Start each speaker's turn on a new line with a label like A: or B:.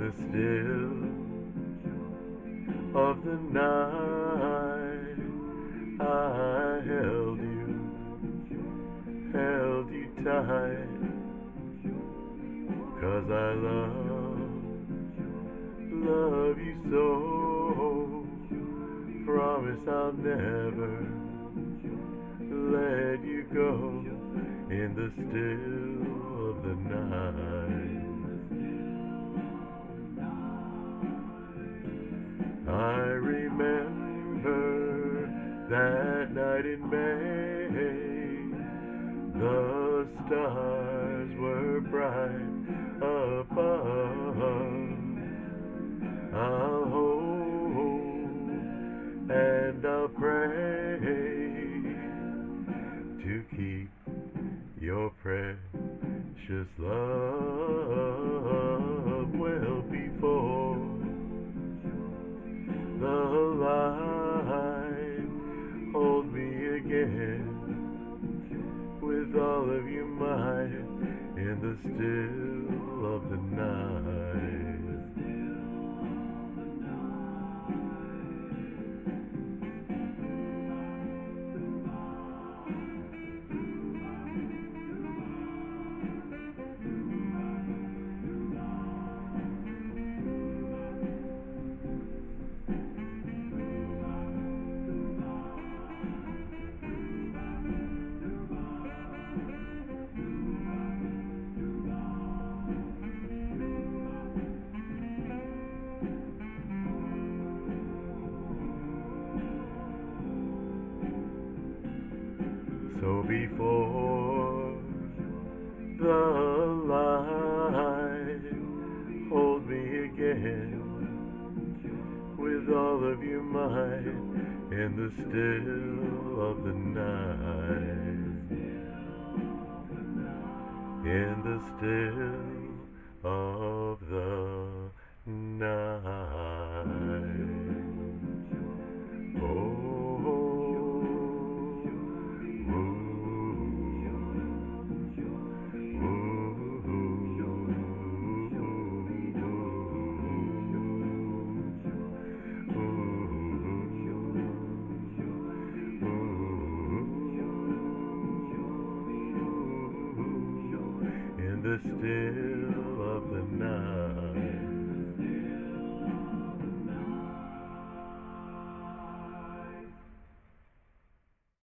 A: the still of the night. I held you tight, 'cause I love you so. Promise I'll never let you go in the still of the night. I remember that night in May, the stars were bright above. I'll hope and I'll pray to keep your precious love well before the light. Hold me again with all of your might in the still of the night. So before the light, hold me again with all of your might in the still of the night. In the still of the